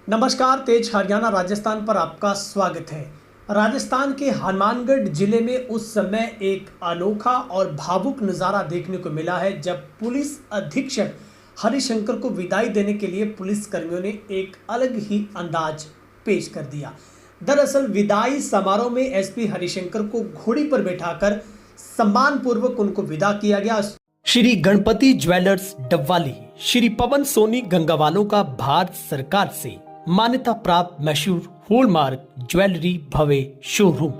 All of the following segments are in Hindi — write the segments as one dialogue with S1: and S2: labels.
S1: नमस्कार, तेज हरियाणा राजस्थान पर आपका स्वागत है। राजस्थान के हनुमानगढ़ जिले में उस समय एक अनोखा और भावुक नज़ारा देखने को मिला है जब पुलिस अधीक्षक हरिशंकर को विदाई देने के लिए पुलिस कर्मियों ने एक अलग ही अंदाज पेश कर दिया। दरअसल विदाई समारोह में एसपी हरिशंकर को घोड़ी पर बैठाकर सम्मानपूर्वक उनको विदा किया गया। श्री गणपति ज्वेलर्स डबवाली, श्री पवन सोनी गंगावालों का भारत सरकार से मान्यता प्राप्त मशहूर हॉलमार्क ज्वेलरी भव्य शोरूम।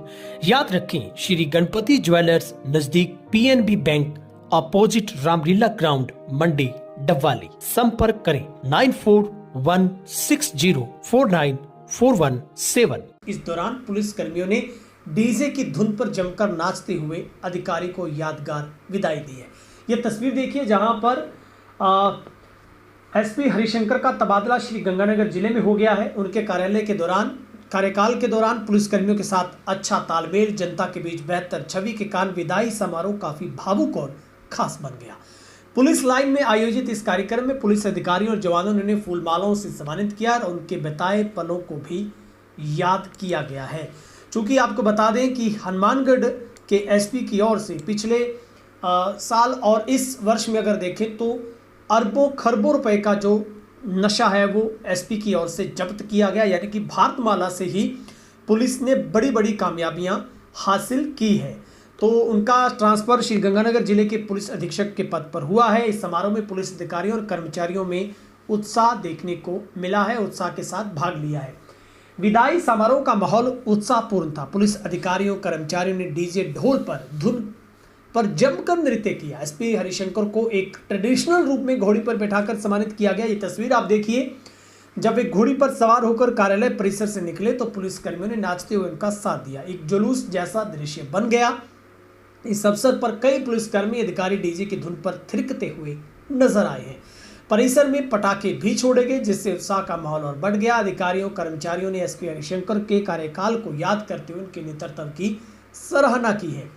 S1: याद रखें, श्री गणपति ज्वेलर्स नजदीक PNB bank opposite Ramlila ground Mandi Dabwali. संपर्क करें 9416049417। इस दौरान पुलिस कर्मियों ने डीजे की धुन पर जमकर नाचते हुए अधिकारी को यादगार विदाई दी है। ये तस्वीर देखिए जहां पर एसपी हरिशंकर का तबादला श्री गंगानगर जिले में हो गया है। उनके कार्यकाल के दौरान पुलिसकर्मियों के साथ अच्छा तालमेल, जनता के बीच बेहतर छवि के कारण विदाई समारोह काफी भावुक और खास बन गया। पुलिस लाइन में आयोजित इस कार्यक्रम में पुलिस अधिकारियों और जवानों ने उन्हें फूल मालाओं से सम्मानित किया और उनके बिताए पलों को भी याद किया गया है। चूंकि आपको बता दें कि हनुमानगढ़ के एसपी की ओर से पिछले साल और इस वर्ष में अगर देखें तो अरबों खरबों रुपए का जो नशा है वो एसपी की ओर से जब्त किया गया, यानी कि भारतमाला से ही पुलिस ने बड़ी बड़ी कामयाबियां हासिल की है। तो उनका ट्रांसफर श्री गंगानगर जिले के पुलिस अधीक्षक के पद पर हुआ है। इस समारोह में पुलिस अधिकारियों और कर्मचारियों में उत्साह देखने को मिला है, उत्साह के साथ भाग लिया है। विदाई समारोह का माहौल उत्साहपूर्ण था। पुलिस अधिकारियों कर्मचारियों ने डीजे ढोल पर धुन पर जमकर नृत्य किया। एसपी हरिशंकर को एक ट्रेडिशनल रूप में घोड़ी पर बैठाकर सम्मानित किया गया। ये तस्वीर आप देखिए, जब एक घोड़ी पर सवार होकर कार्यालय परिसर से निकले तो पुलिस कर्मियों ने नाचते हुए उनका साथ दिया। एक जुलूस जैसा दृश्य बन गया। इस अवसर पर कई पुलिसकर्मी अधिकारी डीजे की धुन पर थिरकते हुए नजर आए हैं। परिसर में पटाखे भी छोड़े गए, जिससे उत्साह का माहौल और बढ़ गया। अधिकारियों कर्मचारियों ने एसपी हरिशंकर के कार्यकाल को याद करते हुए उनके नेतृत्व की सराहना की है।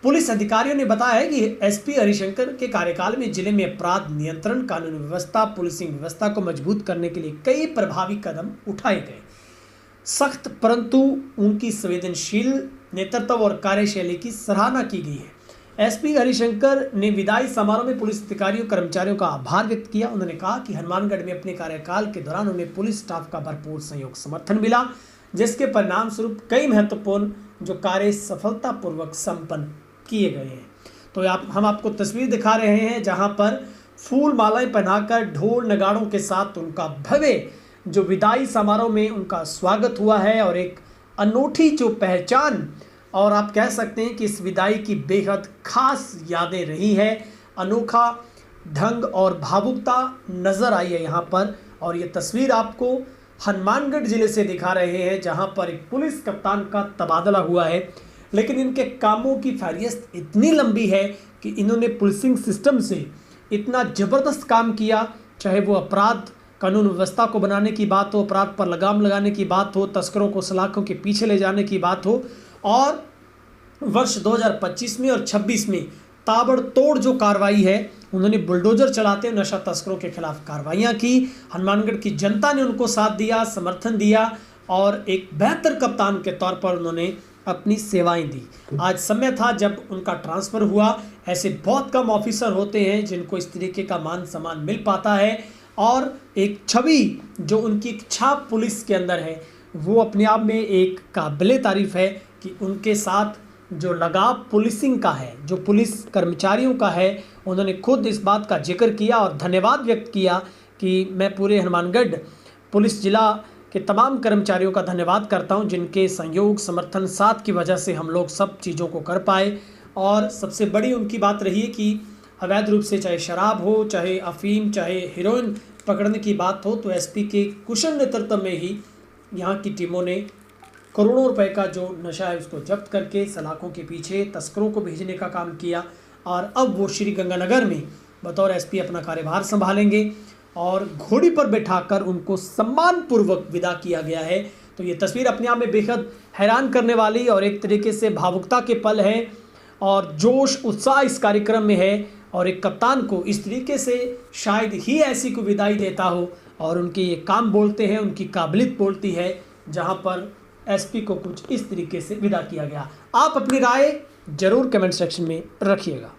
S1: पुलिस अधिकारियों ने बताया है कि एसपी हरिशंकर के कार्यकाल में जिले में अपराध नियंत्रण, कानून व्यवस्था, पुलिसिंग व्यवस्था को मजबूत करने के लिए कई प्रभावी कदम उठाए गए। सख्त परंतु उनकी संवेदनशील नेतृत्व और कार्यशैली की सराहना की गई है। एसपी हरिशंकर ने विदाई समारोह में पुलिस अधिकारियों कर्मचारियों का आभार व्यक्त किया। उन्होंने कहा कि हनुमानगढ़ में अपने कार्यकाल के दौरान उन्हें पुलिस स्टाफ का भरपूर सहयोग समर्थन मिला, जिसके परिणाम स्वरूप कई महत्वपूर्ण जो कार्य सफलतापूर्वक संपन्न किए गए हैं। तो हम आपको तस्वीर दिखा रहे हैं जहां पर फूल मालाएं पहनाकर ढोल नगाड़ों के साथ उनका भव्य जो विदाई समारोह में उनका स्वागत हुआ है और एक अनूठी जो पहचान और आप कह सकते हैं कि इस विदाई की बेहद खास यादें रही है। अनोखा ढंग और भावुकता नजर आई है यहाँ पर। और ये तस्वीर आपको हनुमानगढ़ जिले से दिखा रहे हैं जहाँ पर एक पुलिस कप्तान का तबादला हुआ है, लेकिन इनके कामों की फहरिस्त इतनी लंबी है कि इन्होंने पुलिसिंग सिस्टम से इतना ज़बरदस्त काम किया, चाहे वो अपराध कानून व्यवस्था को बनाने की बात हो, अपराध पर लगाम लगाने की बात हो, तस्करों को सलाखों के पीछे ले जाने की बात हो। और वर्ष 2025 में और 26 में ताबड़तोड़ जो कार्रवाई है, उन्होंने बुलडोजर चलाते हुए नशा तस्करों के खिलाफ कार्रवाइयाँ की। हनुमानगढ़ की जनता ने उनको साथ दिया, समर्थन दिया और एक बेहतर कप्तान के तौर पर उन्होंने अपनी सेवाएं दी। आज समय था जब उनका ट्रांसफ़र हुआ। ऐसे बहुत कम ऑफिसर होते हैं जिनको इस तरीके का मान सम्मान मिल पाता है और एक छवि जो उनकी एक छाप पुलिस के अंदर है वो अपने आप में एक काबिले तारीफ़ है कि उनके साथ जो लगाव पुलिसिंग का है, जो पुलिस कर्मचारियों का है, उन्होंने खुद इस बात का जिक्र किया और धन्यवाद व्यक्त किया कि मैं पूरे हनुमानगढ़ पुलिस जिला के तमाम कर्मचारियों का धन्यवाद करता हूं, जिनके सहयोग समर्थन साथ की वजह से हम लोग सब चीज़ों को कर पाए। और सबसे बड़ी उनकी बात रही है कि अवैध रूप से चाहे शराब हो, चाहे अफीम, चाहे हीरोइन पकड़ने की बात हो, तो एसपी के कुशल नेतृत्व में ही यहाँ की टीमों ने करोड़ों रुपए का जो नशा है उसको जब्त करके सलाखों के पीछे तस्करों को भेजने का काम किया। और अब वो श्री गंगानगर में बतौर एसपी अपना कार्यभार संभालेंगे और घोड़ी पर बैठाकर उनको सम्मानपूर्वक विदा किया गया है। तो ये तस्वीर अपने आप में बेहद हैरान करने वाली और एक तरीके से भावुकता के पल है और जोश उत्साह इस कार्यक्रम में है। और एक कप्तान को इस तरीके से शायद ही ऐसी को विदाई देता हो और उनके ये काम बोलते हैं, उनकी काबिलियत बोलती है, जहां पर एसपी को कुछ इस तरीके से विदा किया गया। आप अपनी राय जरूर कमेंट सेक्शन में रखिएगा।